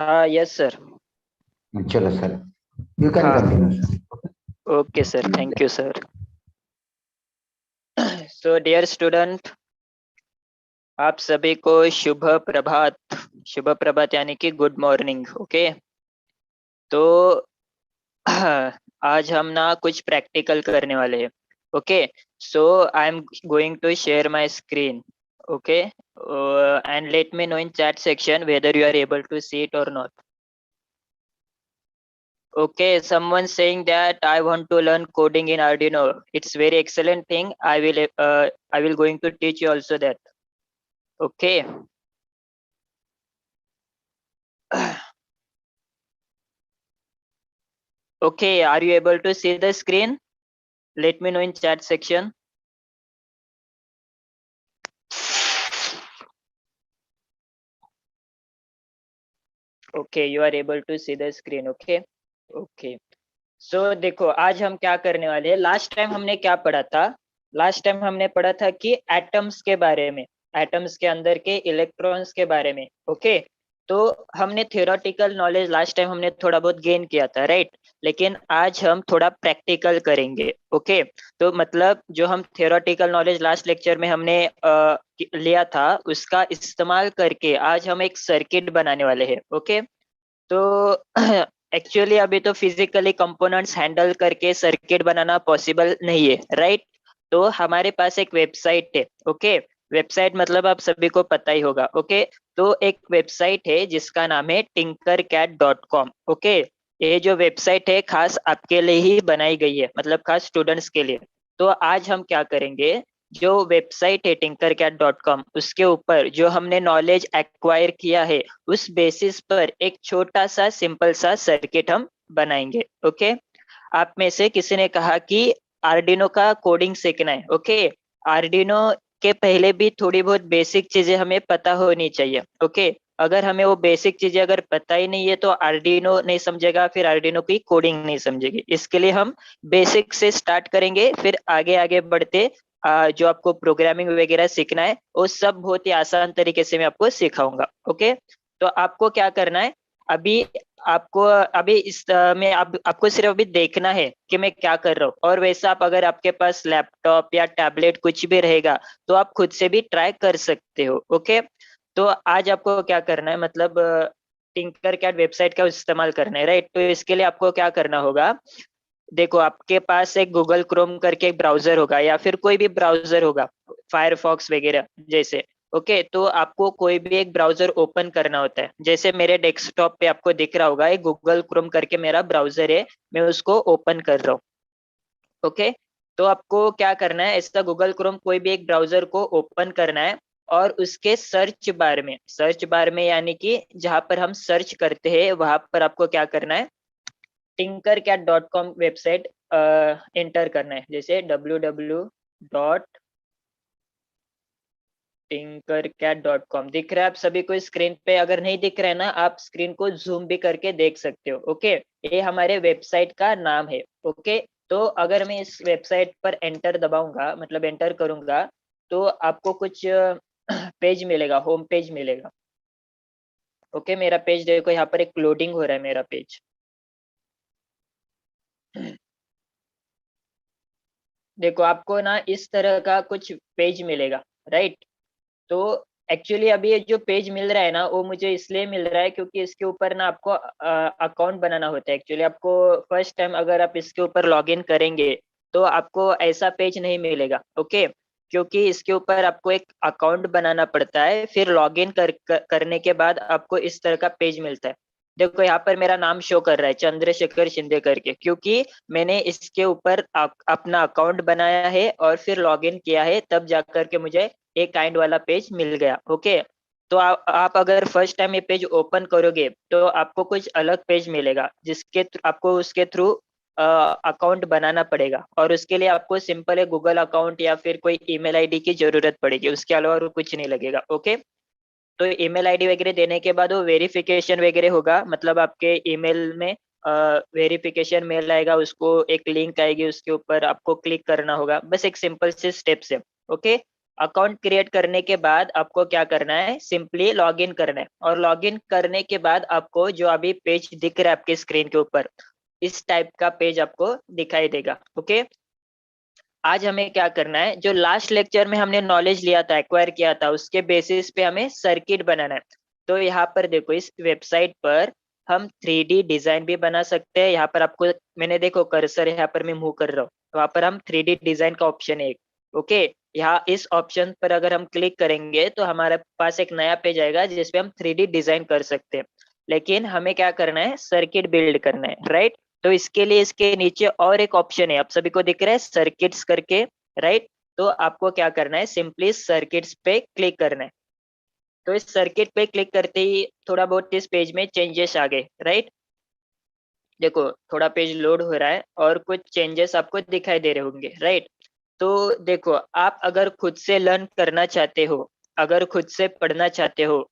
Yes, sir. चलो sir, you can continue, sir. Okay, sir. Thank you, sir. So, dear student, आप सभी को शुभ प्रभात। शुभ प्रभात यानी कि गुड मॉर्निंग। ओके, तो आज हम ना कुछ प्रैक्टिकल करने वाले हैं। Okay, so I am going to share my screen. Okay, and let me know in chat section whether you are able to see it or not. Okay, someone saying that I want to learn coding in Arduino. It's very excellent thing. I will going to teach you also that. Okay. Okay, are you able to see the screen? Let me know in chat section. Okay, you are able to see the screen. Okay. Okay. So देखो आज हम क्या करने वाले हैं। Last time हमने क्या पढ़ा था? लास्ट टाइम हमने पढ़ा था कि एटम्स के बारे में, एटम्स के अंदर के इलेक्ट्रॉन्स के बारे में। ओके, तो हमने थियोरेटिकल नॉलेज लास्ट टाइम हमने थोड़ा बहुत गेन किया था, राइट? लेकिन आज हम थोड़ा प्रैक्टिकल करेंगे। ओके, तो मतलब जो हम थियोरेटिकल नॉलेज लास्ट लेक्चर में हमने लिया था उसका इस्तेमाल करके आज हम एक सर्किट बनाने वाले हैं। ओके, तो एक्चुअली अभी तो फिजिकली कंपोनेंट्स हैंडल करके सर्किट बनाना पॉसिबल नहीं है, राइट? तो हमारे पास एक वेबसाइट है। ओके, वेबसाइट मतलब आप सभी को पता ही होगा। ओके, तो एक वेबसाइट है जिसका नाम है tinkercad.com। ओके, ये जो वेबसाइट है खास आपके लिए ही बनाई गई है, मतलब खास स्टूडेंट्स के लिए। तो आज हम क्या करेंगे, जो वेबसाइट है tinkercad.com उसके ऊपर जो हमने नॉलेज एक्वायर किया है उस बेसिस पर एक छोटा सा सिंपल सा सर्किट हम बनाएंगे। ओके, आप में से किसी ने कहा कि आर्डिनो का कोडिंग सीखना है। ओके, आर्डिनो के पहले भी थोड़ी बहुत बेसिक चीजें हमें पता होनी चाहिए। ओके, अगर हमें वो बेसिक चीजें अगर पता ही नहीं है तो आर्डिनो नहीं समझेगा, फिर आर्डिनो की कोडिंग नहीं समझेगी। इसके लिए हम बेसिक से स्टार्ट करेंगे, फिर आगे आगे बढ़ते जो आपको प्रोग्रामिंग वगैरह सीखना है वो सब बहुत ही आसान तरीके से मैं आपको सिखाऊंगा। ओके, तो आपको क्या करना है अभी, आपको अभी इस में आपको सिर्फ अभी देखना है कि मैं क्या कर रहा हूँ, और वैसा आप अगर आपके पास लैपटॉप या टैबलेट कुछ भी रहेगा तो आप खुद से भी ट्राई कर सकते हो। ओके, तो आज आपको क्या करना है, मतलब टिंकरकैड वेबसाइट का इस्तेमाल करना है, राइट? तो इसके लिए आपको क्या करना होगा, देखो आपके पास एक गूगल क्रोम करके एक ब्राउजर होगा या फिर कोई भी ब्राउजर होगा, फायरफॉक्स वगैरह जैसे। ओके, तो आपको कोई भी एक ब्राउजर ओपन करना होता है। जैसे मेरे डेस्कटॉप पे आपको दिख रहा होगा एक गूगल क्रोम करके मेरा ब्राउजर है, मैं उसको ओपन कर रहा हूँ। ओके, तो आपको क्या करना है, ऐसा गूगल क्रोम कोई भी एक ब्राउजर को ओपन करना है और उसके सर्च बार में यानी कि जहां पर हम सर्च करते हैं वहां पर आपको क्या करना है, tinkercad.com वेबसाइट एंटर करना है। जैसे www.tinkercad.com दिख रहा है आप सभी को स्क्रीन पे? अगर नहीं दिख रहा है ना, आप स्क्रीन को जूम भी करके देख सकते हो। ओके, ये हमारे वेबसाइट का नाम है। ओके, तो अगर मैं इस वेबसाइट पर एंटर दबाऊंगा, मतलब एंटर करूंगा, तो आपको कुछ पेज मिलेगा, होम पेज मिलेगा। ओके, मेरा पेज देखो, यहाँ पर एक लोडिंग हो रहा है मेरा पेज। देखो आपको ना इस तरह का कुछ पेज मिलेगा, राइट? तो एक्चुअली अभी ये जो पेज मिल रहा है ना वो मुझे इसलिए मिल रहा है क्योंकि इसके ऊपर ना आपको अकाउंट बनाना होता है। एक्चुअली आपको फर्स्ट टाइम अगर आप इसके ऊपर लॉगिन करेंगे तो आपको ऐसा पेज नहीं मिलेगा। ओके, क्योंकि इसके ऊपर आपको एक अकाउंट बनाना पड़ता है, फिर लॉगिन करने के बाद आपको इस तरह का पेज मिलता है। देखो यहाँ पर मेरा नाम शो कर रहा है चंद्रशेखर शिंदे करके, क्योंकि मैंने इसके ऊपर अपना अकाउंट बनाया है और फिर लॉगिन किया है, तब जाकर के मुझे एक काइंड वाला पेज मिल गया। ओके, तो आप अगर फर्स्ट टाइम ये पेज ओपन करोगे तो आपको कुछ अलग पेज मिलेगा जिसके आपको उसके थ्रू अकाउंट बनाना पड़ेगा, और उसके लिए आपको सिंपल है गूगल अकाउंट या फिर कोई ईमेल आईडी की जरूरत पड़ेगी, उसके अलावा और कुछ नहीं लगेगा। ओके, तो ईमेल आईडी वगैरह देने के बाद वो वेरिफिकेशन वगैरह होगा, मतलब आपके ईमेल में वेरिफिकेशन मेल आएगा, उसको एक लिंक आएगी, उसके ऊपर आपको क्लिक करना होगा, बस एक सिंपल से स्टेप्स है। ओके, अकाउंट क्रिएट करने के बाद आपको क्या करना है, सिंपली लॉग इन करना है, और लॉग इन करने के बाद आपको जो अभी पेज दिख रहा है आपके स्क्रीन के ऊपर, इस टाइप का पेज आपको दिखाई देगा। ओके, आज हमें क्या करना है, जो लास्ट लेक्चर में हमने नॉलेज लिया था, एक्वायर किया था, उसके बेसिस पे हमें सर्किट बनाना है। तो यहाँ पर देखो, इस वेबसाइट पर हम 3D डिजाइन भी बना सकते हैं। यहाँ पर आपको मैंने देखो कर्सर यहाँ पर मैं मूव कर रहा हूँ, वहां पर हम 3D डिजाइन का ऑप्शन है एक। ओके, यहाँ इस ऑप्शन पर अगर हम क्लिक करेंगे तो हमारे पास एक नया पेज आएगा जिसपे हम 3D डिजाइन कर सकते हैं। लेकिन हमें क्या करना है, सर्किट बिल्ड करना है, राइट। तो इसके लिए इसके नीचे और एक ऑप्शन है, आप सभी को दिख रहा है सर्किट्स करके, राइट। तो आपको क्या करना है, सिंपली सर्किट्स पे क्लिक करना है। तो इस सर्किट पे क्लिक करते ही थोड़ा बहुत इस पेज में चेंजेस आ गए, राइट। देखो थोड़ा पेज लोड हो रहा है और कुछ चेंजेस आपको दिखाई दे रहे होंगे, राइट। तो देखो, आप अगर खुद से लर्न करना चाहते हो, अगर खुद से पढ़ना चाहते हो,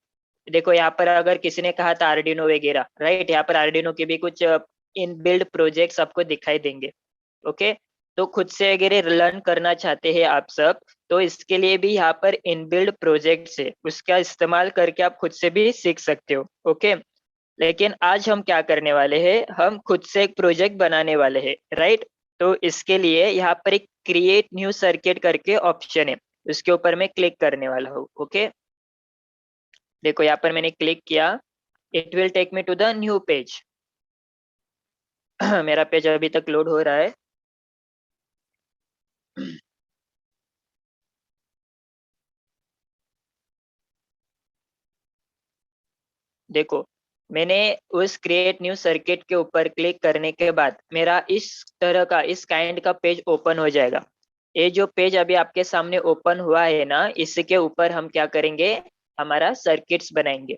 देखो यहाँ पर अगर किसी ने कहा था आर्डिनो वगैरह, राइट, यहाँ पर आर्डिनो के भी कुछ इन बिल्ड प्रोजेक्ट्स आपको दिखाई देंगे। ओके, तो खुद से अगर लर्न करना चाहते हैं आप सब, तो इसके लिए भी यहाँ पर इनबिल्ड प्रोजेक्ट्स है, उसका इस्तेमाल करके आप खुद से भी सीख सकते हो। ओके, लेकिन आज हम क्या करने वाले हैं, हम खुद से एक प्रोजेक्ट बनाने वाले हैं, राइट। तो इसके लिए यहाँ पर एक क्रिएट न्यू सर्किट करके ऑप्शन है, उसके ऊपर मैं क्लिक करने वाला हूँ। ओके, देखो यहाँ पर मैंने क्लिक किया, it will take me to the new page. मेरा पेज अभी तक लोड हो रहा है। देखो, मैंने उस क्रिएट न्यू सर्किट के ऊपर क्लिक करने के बाद मेरा इस तरह का, इस काइंड का पेज ओपन हो जाएगा। ये जो पेज अभी आपके सामने ओपन हुआ है ना, इसके ऊपर हम क्या करेंगे, हमारा सर्किट्स बनाएंगे।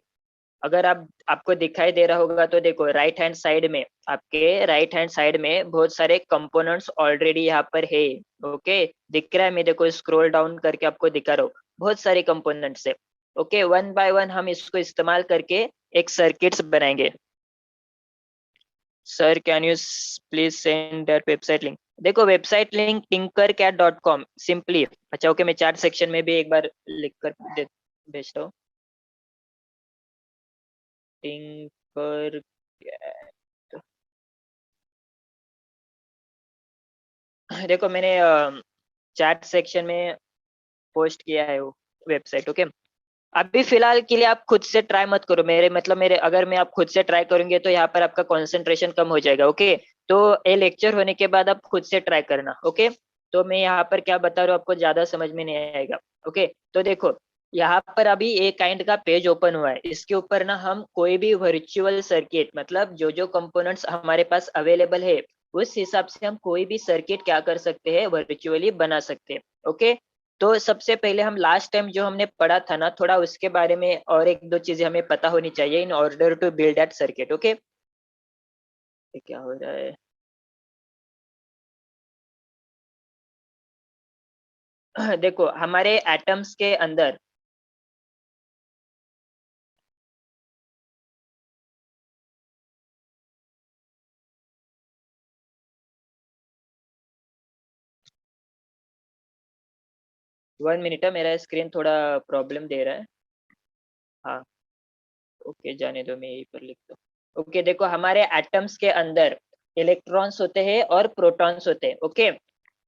अगर आपको दिखाई दे रहा होगा तो देखो, राइट हैंड साइड में, आपके राइट हैंड साइड में बहुत सारे कंपोनेंट्स ऑलरेडी यहाँ पर है। ओके, दिख रहा है, मैं देखो स्क्रॉल डाउन करके आपको दिखा रहा हूँ, बहुत सारे कंपोनेंट्स है। ओके, वन बाय वन हम इसको इस्तेमाल करके एक सर्किट्स बनाएंगे। Sir can you please send that website link. देखो वेबसाइट लिंक tinkercad.com सिंपली। अच्छा ओके, मैं चैट सेक्शन में भी एक बार लिख कर भेजता हूँ। टिंकर, देखो मैंने चैट सेक्शन में पोस्ट किया है वो वेबसाइट। ओके, अभी फिलहाल के लिए आप खुद से ट्राई मत करो, मेरे अगर मैं आप खुद से ट्राई करूंगे तो यहाँ पर आपका कंसंट्रेशन कम हो जाएगा। ओके, तो ये लेक्चर होने के बाद आप खुद से ट्राई करना। ओके, तो मैं यहाँ पर क्या बता रहा हूँ आपको ज्यादा समझ में नहीं आएगा। ओके, तो देखो यहाँ पर अभी एक काइंड का पेज ओपन हुआ है, इसके ऊपर ना हम कोई भी वर्चुअल सर्किट, मतलब जो जो कंपोनेंट्स हमारे पास अवेलेबल है उस हिसाब से हम कोई भी सर्किट क्या कर सकते हैं, वर्चुअली बना सकते हैं। ओके, तो सबसे पहले हम लास्ट टाइम जो हमने पढ़ा था ना, थोड़ा उसके बारे में और एक दो चीजें हमें पता होनी चाहिए in order to build that circuit. Okay, क्या हो रहा है, देखो हमारे एटम्स के अंदर, 1 मिनट है, मेरा स्क्रीन थोड़ा प्रॉब्लम दे रहा है। हाँ, ओके जाने दो, मैं यहीं पर लिखता हूँ। ओके, देखो हमारे एटम्स के अंदर इलेक्ट्रॉन्स होते हैं और प्रोटॉन्स होते हैं। ओके,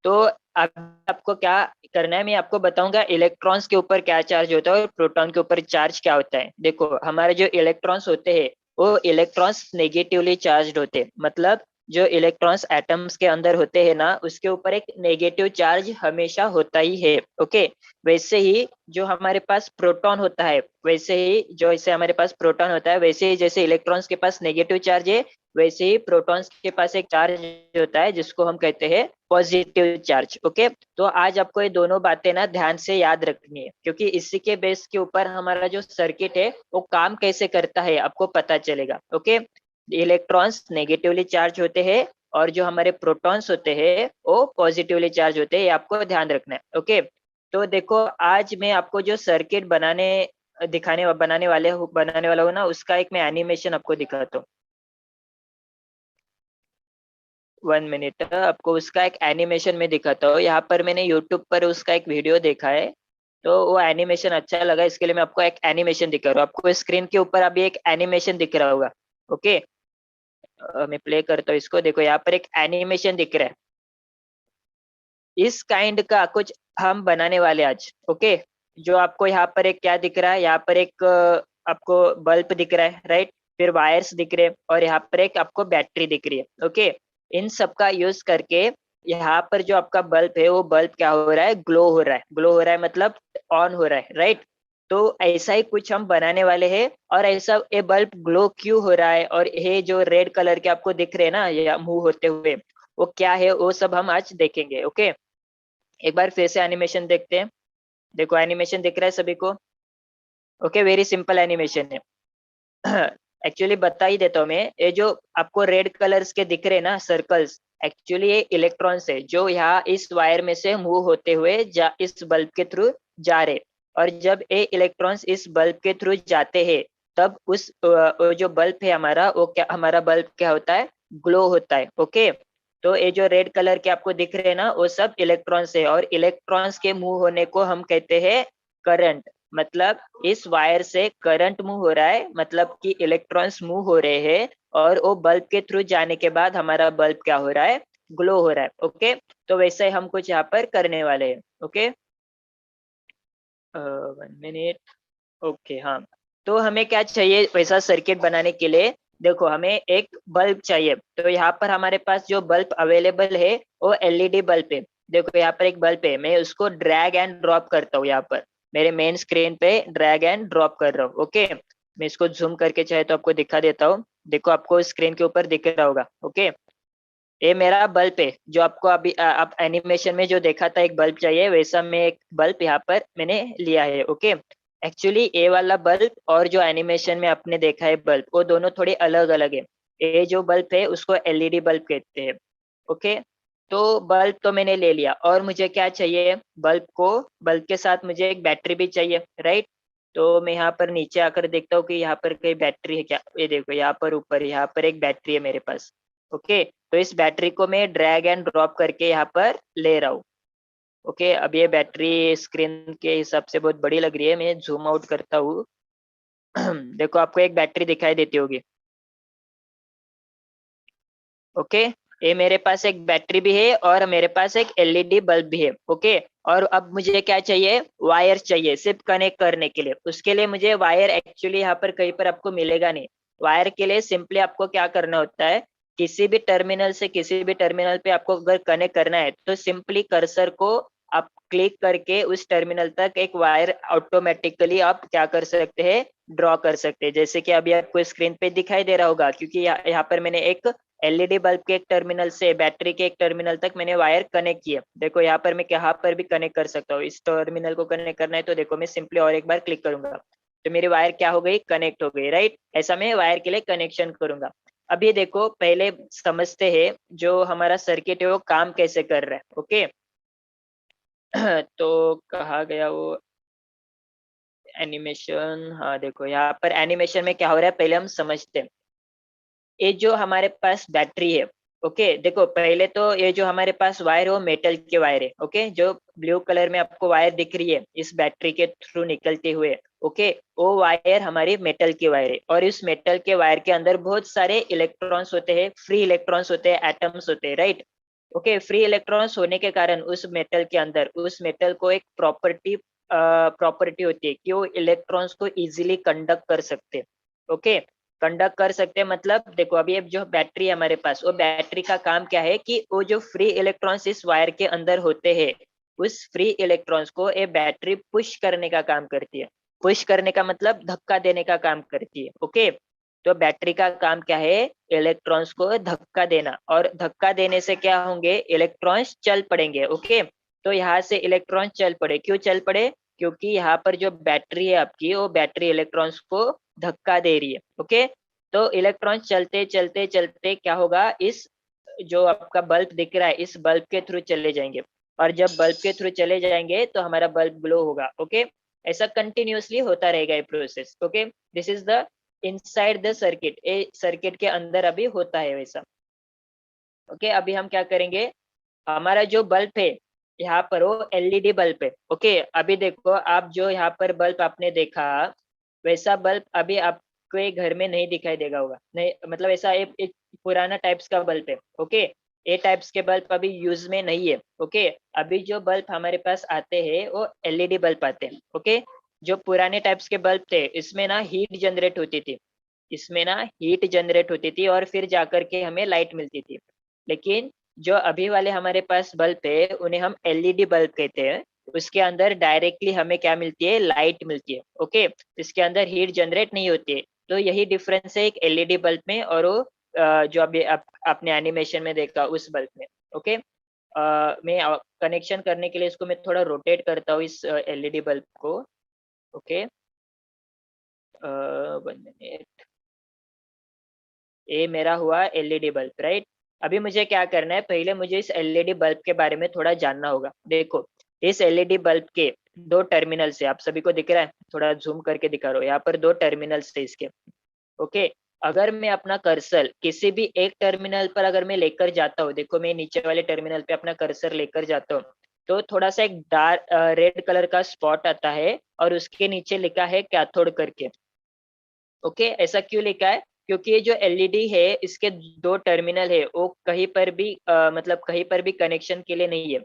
तो अब आपको क्या करना है, मैं आपको बताऊंगा इलेक्ट्रॉन्स के ऊपर क्या चार्ज होता है और प्रोटॉन के ऊपर चार्ज क्या होता है। देखो हमारे जो इलेक्ट्रॉन्स होते हैं वो इलेक्ट्रॉन्स नेगेटिवली चार्ज होते हैं, मतलब जो इलेक्ट्रॉन्स एटम्स के अंदर होते हैं ना, उसके ऊपर एक नेगेटिव चार्ज हमेशा होता ही है। ओके, वैसे ही जो हमारे पास प्रोटॉन होता है, वैसे ही जैसे हमारे पास प्रोटॉन होता है, वैसे ही जैसे इलेक्ट्रॉन्स के पास नेगेटिव चार्ज है, वैसे ही प्रोटॉन्स के पास एक चार्ज होता है जिसको हम कहते हैं पॉजिटिव चार्ज। ओके, तो आज आपको ये दोनों बातें ना ध्यान से याद रखनी है, क्योंकि इसी के बेस के ऊपर हमारा जो सर्किट है वो काम कैसे करता है आपको पता चलेगा। ओके, इलेक्ट्रॉन्स नेगेटिवली चार्ज होते हैं और जो हमारे प्रोटॉन्स होते हैं वो पॉजिटिवली चार्ज होते हैं, ये आपको ध्यान रखना है। ओके, तो देखो आज मैं आपको जो सर्किट बनाने वाला हूँ ना, उसका एक मैं एनिमेशन आपको दिखाता हूँ। 1 मिनट, आपको उसका एक एनिमेशन में दिखाता हूँ। यहाँ पर मैंने यूट्यूब पर उसका एक वीडियो देखा है, तो वो एनिमेशन अच्छा लगा, इसके लिए मैं आपको एक एनिमेशन दिखा रहा हूँ। आपको स्क्रीन के ऊपर अभी एक एनिमेशन दिख रहा होगा। ओके, मैं प्ले करता हूँ इसको। देखो यहाँ पर एक एनिमेशन दिख रहा है, इस काइंड का कुछ हम बनाने वाले आज। ओके, जो आपको यहाँ पर एक क्या दिख रहा है, यहाँ पर एक आपको बल्ब दिख रहा है, राइट। फिर वायर्स दिख रहे हैं और यहाँ पर एक आपको बैटरी दिख रही है। ओके, इन सब का यूज करके यहाँ पर जो आपका बल्ब है, वो बल्ब क्या हो रहा है, ग्लो हो रहा है। ग्लो हो रहा है मतलब ऑन हो रहा है, राइट। तो ऐसा ही कुछ हम बनाने वाले हैं। और ऐसा ये बल्ब ग्लो क्यों हो रहा है, और ये जो रेड कलर के आपको दिख रहे हैं ना, ये मूव होते हुए, वो क्या है, वो सब हम आज देखेंगे। ओके, एक बार फिर से एनिमेशन देखते हैं। देखो एनिमेशन दिख रहा है सभी को। ओके, वेरी सिंपल एनिमेशन है। एक्चुअली बता ही देता हूँ मैं, ये जो आपको रेड कलर्स के दिख रहे हैं ना सर्कल्स, एक्चुअली ये इलेक्ट्रॉन्स है जो यहाँ इस वायर में से मूव होते हुए इस बल्ब के थ्रू जा रहे। और जब ये इलेक्ट्रॉन्स इस बल्ब के थ्रू जाते हैं, तब उस जो बल्ब है हमारा, वो क्या, हमारा बल्ब क्या होता है, ग्लो होता है। ओके, तो ये जो रेड कलर के आपको दिख रहे हैं ना, वो सब इलेक्ट्रॉन्स है। और इलेक्ट्रॉन्स के मूव होने को हम कहते हैं करंट। मतलब इस वायर से करंट मूव हो रहा है, मतलब कि इलेक्ट्रॉन्स मूव हो रहे हैं, और वो बल्ब के थ्रू जाने के बाद हमारा बल्ब क्या हो रहा है, ग्लो हो रहा है। ओके, तो वैसे ही हम कुछ यहाँ पर करने वाले हैं। Okay, 1 minute. ओके, हाँ। तो हमें क्या चाहिए वैसा सर्किट बनाने के लिए, देखो हमें एक बल्ब चाहिए। तो यहाँ पर हमारे पास जो बल्ब अवेलेबल है, वो एलईडी बल्ब है। देखो यहाँ पर एक बल्ब है, मैं उसको ड्रैग एंड ड्रॉप करता हूँ। यहाँ पर मेरे मेन स्क्रीन पे ड्रैग एंड ड्रॉप कर रहा हूँ। ओके, मैं इसको जूम करके चाहे तो आपको दिखा देता हूँ। देखो आपको स्क्रीन के ऊपर दिख रहा होगा। ओके, ये मेरा बल्ब है, जो आपको अभी आप एनिमेशन में जो देखा था एक बल्ब चाहिए, वैसा मैं एक बल्ब यहाँ पर मैंने लिया है। ओके, एक्चुअली ये वाला बल्ब और जो एनिमेशन में आपने देखा है बल्ब, वो दोनों थोड़े अलग अलग है। ये जो बल्ब है उसको एलईडी बल्ब कहते हैं। ओके, तो बल्ब तो मैंने ले लिया, और मुझे क्या चाहिए, बल्ब के साथ मुझे एक बैटरी भी चाहिए, राइट। तो मैं यहाँ पर नीचे आकर देखता हूँ कि यहाँ पर कोई बैटरी है क्या। ये देखो यहाँ पर ऊपर, यहाँ पर एक बैटरी है मेरे पास। ओके, तो इस बैटरी को मैं ड्रैग एंड ड्रॉप करके यहाँ पर ले रहा हूँ। ओके, अब ये बैटरी स्क्रीन के हिसाब से बहुत बड़ी लग रही है, मैं जूम आउट करता हूँ। देखो आपको एक बैटरी दिखाई देती होगी। ओके, ये मेरे पास एक बैटरी भी है और मेरे पास एक एलईडी बल्ब भी है। ओके, और अब मुझे क्या चाहिए, वायर चाहिए सिर्फ कनेक्ट करने के लिए। उसके लिए मुझे वायर एक्चुअली यहाँ पर कहीं पर आपको मिलेगा नहीं। वायर के लिए सिंपली आपको क्या करना होता है, किसी भी टर्मिनल से किसी भी टर्मिनल पे आपको अगर कनेक्ट करना है, तो सिंपली कर्सर को आप क्लिक करके उस टर्मिनल तक एक वायर ऑटोमेटिकली आप क्या कर सकते हैं, ड्रॉ कर सकते हैं। जैसे कि अभी आपको स्क्रीन पे दिखाई दे रहा होगा, क्योंकि यहाँ पर मैंने एक एलईडी बल्ब के एक टर्मिनल से बैटरी के एक टर्मिनल तक मैंने वायर कनेक्ट किया। देखो यहाँ पर मैं कहाँ पर भी कनेक्ट कर सकता हूँ। इस टर्मिनल को कनेक्ट करना है तो देखो मैं सिंपली और एक बार क्लिक करूंगा, तो मेरी वायर क्या हो गई, कनेक्ट हो गई, राइट। ऐसा मैं वायर के लिए कनेक्शन करूंगा। अब ये देखो, पहले समझते हैं जो हमारा सर्किट है वो काम कैसे कर रहा है। ओके, तो कहा गया वो एनिमेशन। हाँ देखो यहाँ पर एनिमेशन में क्या हो रहा है, पहले हम समझते हैं। ये जो हमारे पास बैटरी है, ओके, देखो पहले तो ये जो हमारे पास वायर है वो मेटल के वायर है। ओके, जो ब्लू कलर में आपको वायर दिख रही है इस बैटरी के थ्रू निकलते हुए, ओके, वो वायर हमारी मेटल की वायर है। और इस मेटल के वायर के अंदर बहुत सारे इलेक्ट्रॉन्स होते हैं, फ्री इलेक्ट्रॉन्स होते हैं, एटम्स होते हैं, राइट। ओके, फ्री इलेक्ट्रॉन्स होने के कारण उस मेटल के अंदर, उस मेटल को एक प्रॉपर्टी होती है कि वो इलेक्ट्रॉन्स को इजीली कंडक्ट कर सकते हैं। ओके, कंडक्ट कर सकते हैं मतलब देखो अभी अब जो बैटरी है हमारे पास, वो बैटरी का काम क्या है कि वो जो फ्री इलेक्ट्रॉन्स इस वायर के अंदर होते हैं, उस फ्री इलेक्ट्रॉन्स को ये बैटरी पुश करने का काम करती है। पुश करने का मतलब धक्का देने का काम करती है। ओके, तो बैटरी का काम क्या है, इलेक्ट्रॉन्स को धक्का देना, और धक्का देने से क्या होंगे, इलेक्ट्रॉन्स चल पड़ेंगे। ओके, तो यहाँ से इलेक्ट्रॉन चल पड़े, क्यों चल पड़े, क्योंकि यहाँ पर जो बैटरी है आपकी, वो बैटरी इलेक्ट्रॉन्स को धक्का दे रही है। ओके, तो इलेक्ट्रॉन चलते चलते चलते क्या होगा, इस जो आपका बल्ब दिख रहा है इस बल्ब के थ्रू चले जाएंगे, और जब बल्ब के थ्रू चले जाएंगे तो हमारा बल्ब ग्लो होगा। ओके, ऐसा कंटिन्यूअसली होता रहेगा ये process. Okay, this is the inside the circuit, ये सर्किट के अंदर अभी होता है वैसा। ओके, अभी हम क्या करेंगे, हमारा जो बल्ब है यहाँ पर वो एलईडी बल्ब है। ओके, अभी देखो आप जो यहाँ पर बल्ब आपने देखा, वैसा बल्ब अभी आपके घर में नहीं दिखाई देगा होगा, नहीं मतलब ऐसा एक पुराना टाइप्स का बल्ब है। ओके, ये टाइप्स के बल्ब अभी यूज में नहीं है। ओके, अभी जो बल्ब हमारे पास आते हैं वो एलईडी बल्ब आते हैं। ओके, जो पुराने टाइप्स के बल्ब थे इसमें ना हीट जनरेट होती थी, इसमें ना हीट जनरेट होती थी और फिर जाकर के हमें लाइट मिलती थी। लेकिन जो अभी वाले हमारे पास बल्ब है उन्हें हम एलईडी बल्ब कहते हैं। उसके अंदर डायरेक्टली हमें क्या मिलती है, लाइट मिलती है। ओके, इसके अंदर हीट जनरेट नहीं होती है। तो यही डिफरेंस है एक एलईडी बल्ब में और वो जो अभी आपने एनिमेशन में देखा उस बल्ब में। ओके, मैं कनेक्शन करने के लिए इसको मैं थोड़ा रोटेट करता हूँ इस एलईडी बल्ब को। ओके, 1 मिनट, ये मेरा हुआ एलईडी बल्ब, राइट। अभी मुझे क्या करना है, पहले मुझे इस एलईडी बल्ब के बारे में थोड़ा जानना होगा। देखो, इस एलईडी बल्ब के 2 टर्मिनल से, आप सभी को दिख रहा है, थोड़ा जूम करके दिखा रहा हूँ, यहाँ पर 2 टर्मिनल्स है इसके। ओके, अगर मैं अपना कर्सर किसी भी एक टर्मिनल पर अगर मैं लेकर जाता हूँ, देखो मैं नीचे वाले टर्मिनल पे अपना कर्सर लेकर जाता हूँ, तो थोड़ा सा एक डार्क रेड कलर का स्पॉट आता है और उसके नीचे लिखा है कैथोड करके। ओके, ऐसा क्यों लिखा है, क्योंकि ये जो एलईडी है इसके 2 टर्मिनल है वो कहीं पर भी मतलब कहीं पर भी कनेक्शन के लिए नहीं है।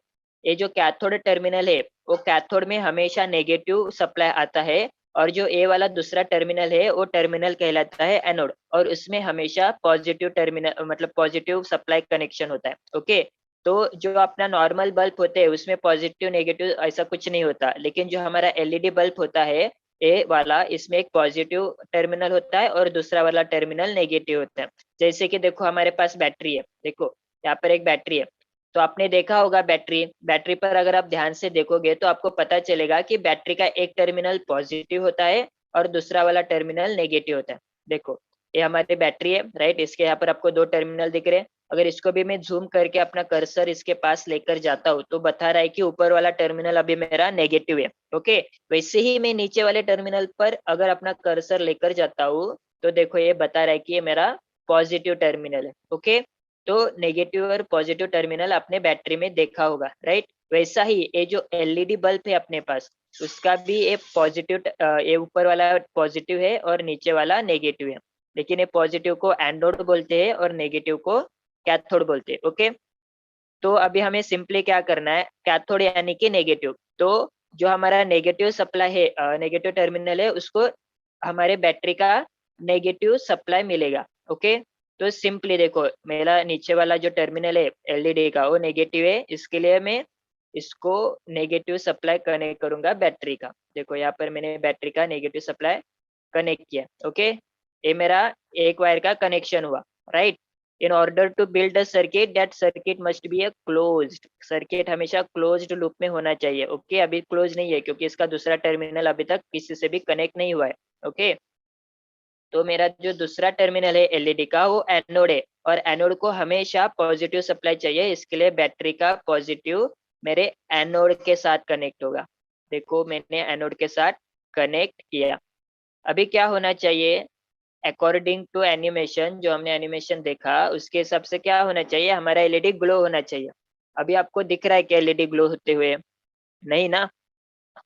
ये जो कैथोड टर्मिनल है वो कैथोड में हमेशा नेगेटिव सप्लाई आता है, और जो ए वाला दूसरा टर्मिनल है वो टर्मिनल कहलाता है एनोड, और उसमें हमेशा पॉजिटिव टर्मिनल मतलब पॉजिटिव सप्लाई कनेक्शन होता है। ओके, तो जो अपना नॉर्मल बल्ब होते हैं उसमें पॉजिटिव नेगेटिव ऐसा कुछ नहीं होता, लेकिन जो हमारा एलईडी बल्ब होता है ए वाला, इसमें एक पॉजिटिव टर्मिनल होता है और दूसरा वाला टर्मिनल नेगेटिव होता है। जैसे कि देखो हमारे पास बैटरी है, देखो यहाँ पर एक बैटरी है, तो आपने देखा होगा बैटरी बैटरी पर अगर आप ध्यान से देखोगे तो आपको पता चलेगा कि बैटरी का एक टर्मिनल पॉजिटिव होता है और दूसरा वाला टर्मिनल नेगेटिव होता है। देखो ये हमारी बैटरी है, राइट, इसके यहाँ पर आपको 2 टर्मिनल दिख रहे हैं। अगर इसको भी मैं जूम करके अपना कर्सर इसके पास लेकर जाता हूँ तो बता रहा है कि ऊपर वाला टर्मिनल अभी मेरा नेगेटिव है। ओके, वैसे ही मैं नीचे वाले टर्मिनल पर अगर अपना कर्सर लेकर जाता हूँ तो देखो ये बता रहा है कि ये मेरा पॉजिटिव टर्मिनल है। ओके, तो नेगेटिव और पॉजिटिव टर्मिनल अपने बैटरी में देखा होगा, राइट। वैसा ही ये जो एलईडी बल्ब है अपने पास, उसका भी एक पॉजिटिव, ये ऊपर वाला पॉजिटिव है और नीचे वाला नेगेटिव है, लेकिन ये पॉजिटिव को एनोड बोलते हैं और नेगेटिव को कैथोड बोलते हैं। ओके, तो अभी हमें सिंपली क्या करना है, कैथोड यानी कि नेगेटिव, तो जो हमारा नेगेटिव सप्लाई है, नेगेटिव टर्मिनल है, उसको हमारे बैटरी का नेगेटिव सप्लाई मिलेगा। ओके, तो सिंपली देखो मेरा नीचे वाला जो टर्मिनल है एलईडी का वो नेगेटिव है, इसके लिए मैं इसको नेगेटिव सप्लाई कनेक्ट करूंगा बैटरी का। देखो यहाँ पर मैंने बैटरी का नेगेटिव सप्लाई कनेक्ट किया। ओके, ये मेरा एक वायर का कनेक्शन हुआ, right. in order to build a circuit, that circuit must be a closed circuit, हमेशा closed loop में होना चाहिए। ओके, अभी क्लोज नहीं है क्योंकि इसका दूसरा टर्मिनल अभी तक किसी से भी कनेक्ट नहीं हुआ है। ओके, तो मेरा जो दूसरा टर्मिनल है एलईडी का वो एनोड है, और एनोड को हमेशा पॉजिटिव सप्लाई चाहिए, इसके लिए बैटरी का पॉजिटिव मेरे एनोड के साथ कनेक्ट होगा। देखो मैंने एनोड के साथ कनेक्ट किया। अभी क्या होना चाहिए, अकॉर्डिंग टू एनिमेशन, जो हमने एनिमेशन देखा उसके हिसाब से क्या होना चाहिए, हमारा एलईडी ग्लो होना चाहिए। अभी आपको दिख रहा है कि एलईडी ग्लो होते हुए? नहीं ना,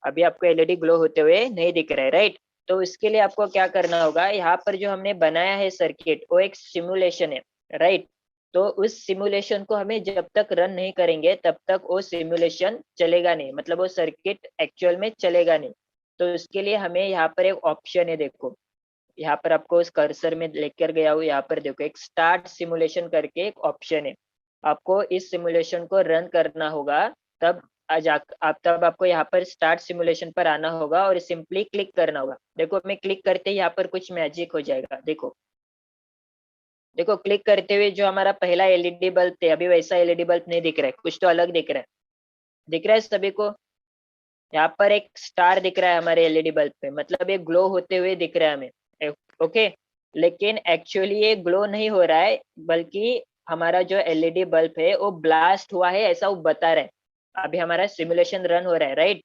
अभी आपको एलईडी ग्लो होते हुए नहीं दिख रहा है, राइट। तो इसके लिए आपको क्या करना होगा, यहाँ पर जो हमने बनाया है सर्किट वो एक सिमुलेशन है, राइट। तो उस सिमुलेशन को हमें जब तक रन नहीं करेंगे तब तक वो सिमुलेशन चलेगा नहीं, मतलब वो सर्किट एक्चुअल में चलेगा नहीं। तो उसके लिए हमें यहाँ पर एक ऑप्शन है, देखो यहाँ पर आपको उस कर्सर में लेकर गया हूँ, यहाँ पर देखो एक स्टार्ट सिमुलेशन करके एक ऑप्शन है। आपको इस सिमुलेशन को रन करना होगा, तब तब आपको यहाँ पर स्टार्ट सिमुलेशन पर आना होगा और सिंपली क्लिक करना होगा। देखो मैं क्लिक करते ही यहाँ पर कुछ मैजिक हो जाएगा। देखो देखो क्लिक करते हुए जो हमारा पहला एलईडी बल्ब थे अभी वैसा एलईडी बल्ब नहीं दिख रहा है, कुछ तो अलग दिख रहा है। दिख रहा है सभी को? यहाँ पर एक स्टार दिख रहा है हमारे एलईडी बल्ब पे, मतलब ये ग्लो होते हुए दिख रहा है हमें। ओके, लेकिन एक्चुअली ये ग्लो नहीं हो रहा है, बल्कि हमारा जो एलईडी बल्ब है वो ब्लास्ट हुआ है ऐसा वो बता रहा है। अभी हमारा सिमुलेशन रन हो रहा है, राइट।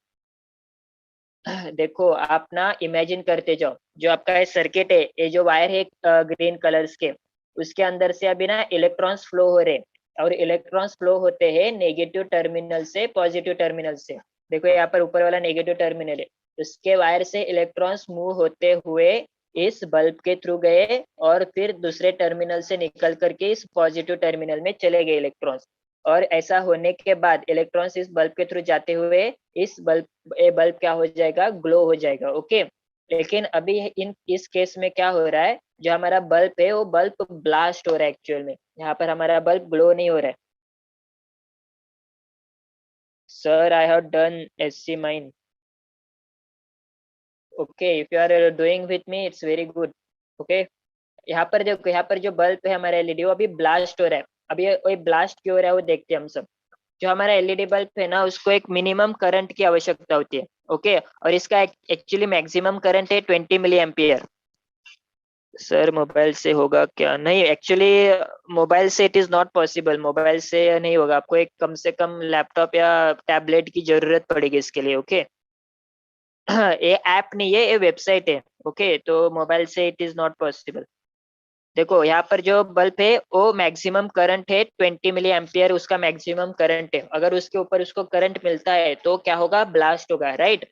देखो आप ना इमेजिन करते जाओ, जो आपका ये सर्किट है, ये जो वायर है ग्रीन कलर्स के, उसके अंदर से अभी ना इलेक्ट्रॉन्स फ्लो हो रहे हैं, और इलेक्ट्रॉन्स फ्लो होते हैं नेगेटिव टर्मिनल से पॉजिटिव टर्मिनल से। देखो यहाँ पर ऊपर वाला नेगेटिव टर्मिनल है, उसके वायर से इलेक्ट्रॉन्स मूव होते हुए इस बल्ब के थ्रू गए और फिर दूसरे टर्मिनल से निकल करके इस पॉजिटिव टर्मिनल में चले गए इलेक्ट्रॉन्स। और ऐसा होने के बाद इलेक्ट्रॉन्स इस बल्ब के थ्रू जाते हुए इस बल्ब क्या हो जाएगा, ग्लो हो जाएगा। ओके, लेकिन अभी इस केस में क्या हो रहा है, जो हमारा बल्ब है वो बल्ब ब्लास्ट हो रहा है एक्चुअल में, यहाँ पर हमारा बल्ब ग्लो नहीं हो रहा है। Sir I have done SC mine. Okay, if you are doing with me it's very good. Okay, यहाँ पर देखो, यहाँ पर जो बल्ब है हमारा एलईडी वो अभी ब्लास्ट हो रहा है। अभी ये ब्लास्ट क्यों हो रहा है वो देखते हैं हम सब। जो हमारा एलईडी बल्ब है ना, उसको एक मिनिमम करंट की आवश्यकता होती है। ओके, और इसका एक्चुअली मैक्सिमम करंट है 20 मिली एम्पियर। सर मोबाइल से होगा क्या? नहीं, एक्चुअली मोबाइल से it is not possible, mobile से नहीं होगा, आपको एक कम से कम लैपटॉप या टैबलेट की जरूरत पड़ेगी इसके लिए। ओके ये ऐप नहीं है, ये वेबसाइट है। ओके, तो मोबाइल से इट इज नॉट पॉसिबल। देखो यहाँ पर जो बल्ब है वो मैक्सिमम करंट है 20 मिली एम्पियर, उसका मैक्सिमम करंट है। अगर उसके ऊपर उसको करंट मिलता है तो क्या होगा, ब्लास्ट होगा, राइट।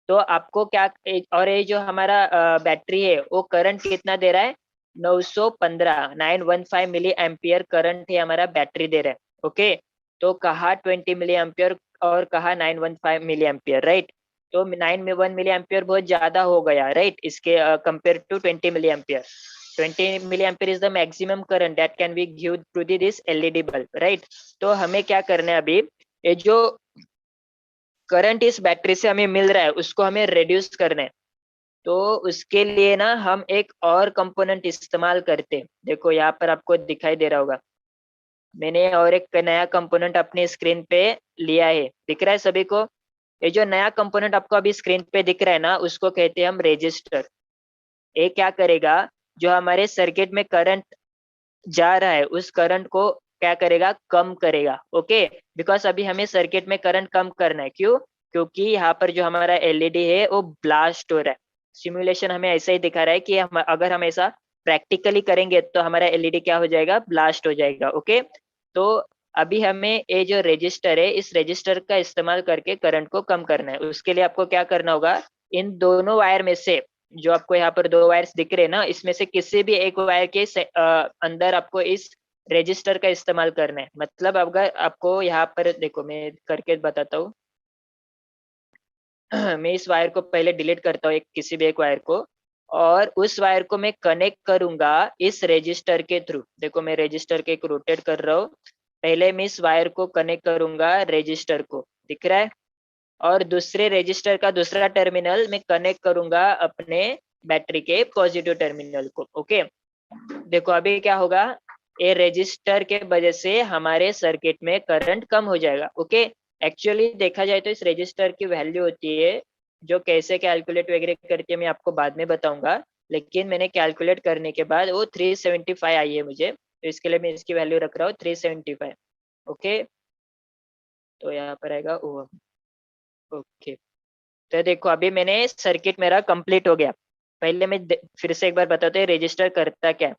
तो आपको क्या, और ये जो हमारा बैटरी है वो करंट कितना दे रहा है, 915 मिली एम्पियर करंट है हमारा बैटरी दे रहा है। ओके, तो कहा 20 मिली एम्पियर और कहा 915 मिली एम्पियर, राइट। तो 9 मिली एम्पियर बहुत ज्यादा हो गया, राइट, इसके compare to 20 milliampere. 20 milliampere is the maximum current that can be given to this LED bulb, right? तो हमें क्या करना है अभी, ये जो करंट इस बैटरी से हमें मिल रहा है उसको हमें रिड्यूस करना है। तो उसके लिए ना हम एक और कंपोनेंट इस्तेमाल करते हैं। देखो यहाँ पर आपको दिखाई दे रहा होगा, मैंने और एक नया कंपोनेंट अपनी स्क्रीन पे लिया है, दिख रहा है सभी को? ये जो नया कंपोनेंट आपको अभी स्क्रीन पे दिख रहा है ना, उसको कहते हैं हम रेजिस्टर। ये क्या करेगा, जो हमारे सर्किट में करंट जा रहा है उस करंट को क्या करेगा, कम करेगा। ओके, बिकॉज अभी हमें सर्किट में करंट कम करना है। क्यों? क्योंकि यहाँ पर जो हमारा एलईडी है वो ब्लास्ट हो रहा है। सिमुलेशन हमें ऐसा ही दिखा रहा है कि अगर हम ऐसा प्रैक्टिकली करेंगे तो हमारा एलईडी क्या हो जाएगा, ब्लास्ट हो जाएगा। ओके, तो अभी हमें ये जो रजिस्टर है इस रजिस्टर का इस्तेमाल करके करंट को कम करना है। उसके लिए आपको क्या करना होगा, इन दोनों वायर में से, जो आपको यहाँ पर दो वायर्स दिख रहे हैं ना, इसमें से किसी भी एक वायर के अंदर आपको इस रजिस्टर का इस्तेमाल करना है। मतलब अगर आपको यहाँ पर देखो, मैं करके बताता हूँ मैं इस वायर को पहले डिलीट करता हूँ, एक किसी भी एक वायर को, और उस वायर को मैं कनेक्ट करूंगा इस रजिस्टर के थ्रू। देखो मैं रजिस्टर के रोटेट कर रहा हूँ, पहले मैं इस वायर को कनेक्ट करूंगा रजिस्टर को, दिख रहा है, और दूसरे रजिस्टर का दूसरा टर्मिनल मैं कनेक्ट करूंगा अपने बैटरी के पॉजिटिव टर्मिनल को। ओके, देखो अभी क्या होगा, ये रजिस्टर के वजह से हमारे सर्किट में करंट कम हो जाएगा। ओके, एक्चुअली देखा जाए तो इस रजिस्टर की वैल्यू होती है, जो कैसे कैलकुलेट वगैरह करती है मैं आपको बाद में बताऊंगा, लेकिन मैंने कैलकुलेट करने के बाद वो 375 आई है मुझे, तो इसके लिए मैं इसकी वैल्यू रख रहा हूँ 375। ओके, तो यहाँ पर आएगा ओम। ओके, तो देखो अभी मैंने सर्किट मेरा कंप्लीट हो गया। पहले मैं फिर से एक बार बताता हूँ रजिस्टर करता क्या।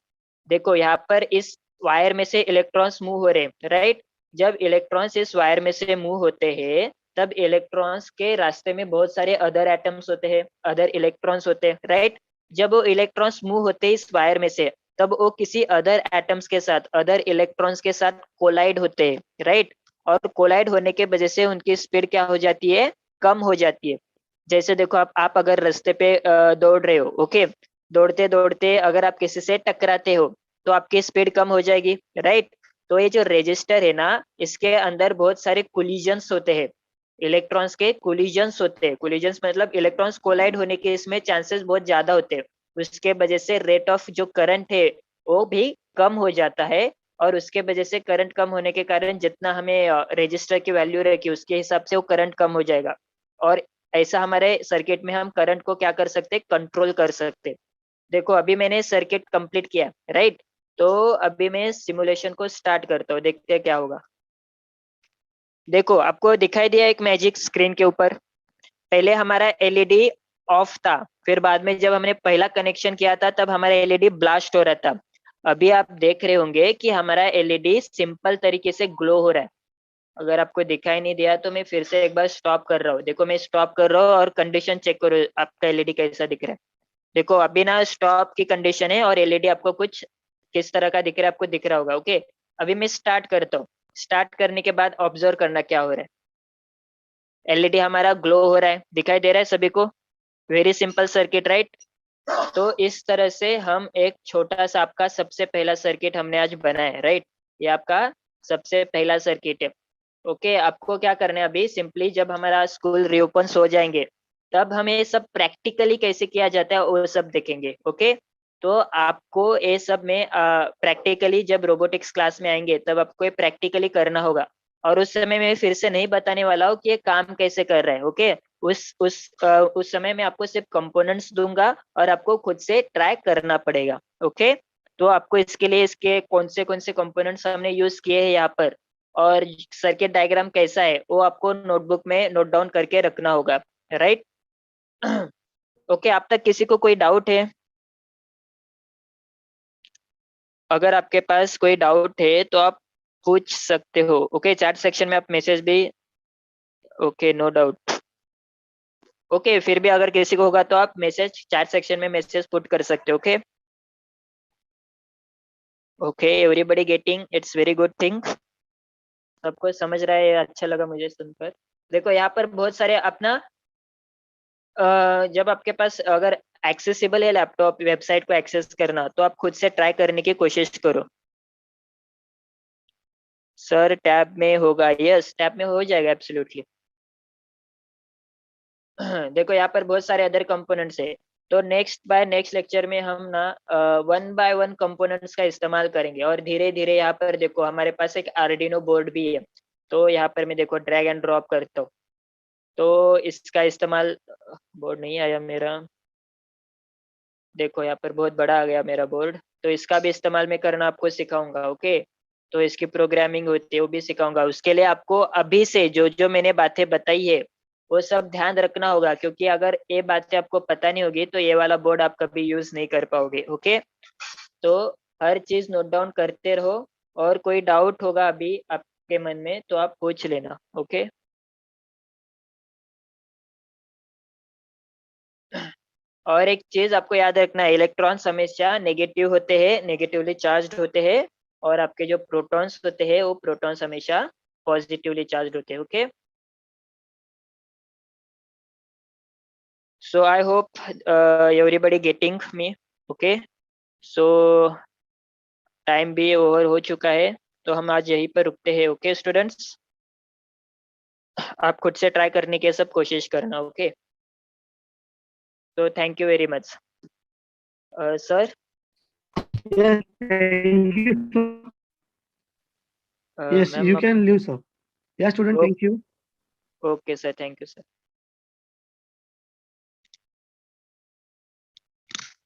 देखो यहाँ पर इस वायर में से इलेक्ट्रॉन्स मूव हो रहे हैं, राइट। जब इलेक्ट्रॉन्स इस वायर में से मूव होते हैं तब इलेक्ट्रॉन्स के रास्ते में बहुत सारे अदर एटम्स होते हैं, अदर इलेक्ट्रॉन्स होते हैं, राइट। जब वो इलेक्ट्रॉन्स मूव होते हैं इस वायर में से तब वो किसी अदर एटम्स के साथ, अदर इलेक्ट्रॉन्स के साथ कोलाइड होते हैं, राइट। और कोलाइड होने के वजह से उनकी स्पीड क्या हो जाती है, कम हो जाती है। जैसे देखो आप अगर रास्ते पे दौड़ रहे हो, ओके, दौड़ते दौड़ते अगर आप किसी से टकराते हो तो आपकी स्पीड कम हो जाएगी, राइट। तो ये जो रजिस्टर है ना, इसके अंदर बहुत सारे कोलिजन्स होते हैं, इलेक्ट्रॉन्स के कोलिजन्स होते हैं। कोलिजन्स मतलब इलेक्ट्रॉन्स कोलाइड होने के इसमें चांसेस बहुत ज्यादा होते हैं। उसके वजह से रेट ऑफ जो करंट है वो भी कम हो जाता है, और उसके वजह से करंट कम होने के कारण जितना हमें रजिस्टर की वैल्यू रखी उसके हिसाब से वो करंट कम हो जाएगा। और ऐसा हमारे सर्किट में हम करंट को क्या कर सकते, कंट्रोल कर सकते। देखो अभी मैंने सर्किट कंप्लीट किया, राइट। तो अभी मैं सिमुलेशन को स्टार्ट करता हूँ, देखते हैं क्या होगा। देखो आपको दिखाई दिया एक मैजिक स्क्रीन के ऊपर, पहले हमारा एलईडी ऑफ था, फिर बाद में जब हमने पहला कनेक्शन किया था तब हमारा एलईडी ब्लास्ट हो रहा था। अभी आप देख रहे होंगे कि हमारा एलईडी सिंपल तरीके से ग्लो हो रहा है। अगर आपको दिखाई नहीं दिया तो मैं फिर से एक बार स्टॉप कर रहा हूँ। देखो मैं स्टॉप कर रहा हूँ और कंडीशन चेक करो आपका एलईडी कैसा दिख रहा है। देखो अभी ना स्टॉप की कंडीशन है और एलईडी आपको कुछ किस तरह का दिख रहा है आपको दिख रहा होगा। ओके, अभी मैं स्टार्ट करता हूँ। स्टार्ट करने के बाद ऑब्जर्व करना क्या हो रहा है। एलईडी हमारा ग्लो हो रहा है, दिखाई दे रहा है सभी को। Very simple circuit, right. तो इस तरह से हम एक छोटा सा आपका सबसे पहला सर्किट हमने आज बनाया है, राइट। ये आपका सबसे पहला सर्किट है। ओके, आपको क्या करना है अभी, सिंपली जब हमारा स्कूल रीओपन हो जाएंगे तब हमें ये सब प्रैक्टिकली कैसे किया जाता है वो सब देखेंगे। ओके, तो आपको ये सब में प्रैक्टिकली जब रोबोटिक्स क्लास में आएंगे तब आपको ये प्रैक्टिकली करना होगा। और उस समय मैं फिर से नहीं बताने वाला हूँ कि ये काम कैसे कर रहा है। ओके, उस समय मैं आपको सिर्फ कंपोनेंट्स दूंगा और आपको खुद से ट्राई करना पड़ेगा। ओके, तो आपको इसके लिए इसके कौन से कंपोनेंट्स हमने यूज किए हैं यहाँ पर और सर्किट डायग्राम कैसा है वो आपको नोटबुक में नोट डाउन करके रखना होगा, राइट। ओके, आप तक किसी को कोई डाउट है? अगर आपके पास कोई डाउट है तो आप पूछ सकते हो। ओके, चैट सेक्शन में आप मैसेज भी। Okay, no doubt. ओके, फिर भी अगर किसी को होगा तो आप मैसेज चैट सेक्शन में मैसेज पुट कर सकते हो। Okay okay, everybody getting, it's very good thing. सबको समझ रहा है, अच्छा लगा मुझे सुनकर। देखो यहाँ पर बहुत सारे अपना जब आपके पास अगर एक्सेसिबल है लैपटॉप वेबसाइट को एक्सेस करना तो आप खुद से ट्राई करने की कोशिश करो। सर टैब में होगा, यस टैब में हो जाएगा एब्सोल्युटली। देखो यहाँ पर बहुत सारे अदर कंपोनेंट्स है। तो नेक्स्ट लेक्चर में हम ना वन बाय वन कंपोनेंट्स का इस्तेमाल करेंगे और धीरे धीरे यहाँ पर देखो हमारे पास एक आर्डिनो बोर्ड भी है। तो यहाँ पर मैं देखो ड्रैग एंड ड्रॉप करता हूँ तो इसका इस्तेमाल। बोर्ड नहीं आया मेरा, देखो यहाँ पर बहुत बड़ा आ गया मेरा बोर्ड। तो इसका भी इस्तेमाल मैं करना आपको सिखाऊंगा। ओके, तो इसकी प्रोग्रामिंग होती है वो भी सिखाऊंगा। उसके लिए आपको अभी से जो जो मैंने बातें बताई है वो सब ध्यान रखना होगा, क्योंकि अगर ये बातें आपको पता नहीं होगी तो ये वाला बोर्ड आप कभी यूज नहीं कर पाओगे। ओके, तो हर चीज नोट डाउन करते रहो और कोई डाउट होगा अभी आपके मन में तो आप पूछ लेना। ओके, और एक चीज आपको याद रखना है, इलेक्ट्रॉन्स हमेशा नेगेटिव होते हैं, नेगेटिवली चार्ज होते हैं। और आपके जो प्रोटॉन्स होते हैं वो प्रोटॉन्स हमेशा पॉजिटिवली चार्ज होते हैं। Okay, so I hope everybody getting me. Okay, so time भी ओवर हो चुका है तो हम आज यहीं पर रुकते हैं। ओके स्टूडेंट्स, आप खुद से ट्राई करने की सब कोशिश करना। ओके, तो thank you very much sir. Yes, thank you. Yes, ma'am you can leave, sir. Yeah, student, thank you. Okay sir, thank you sir.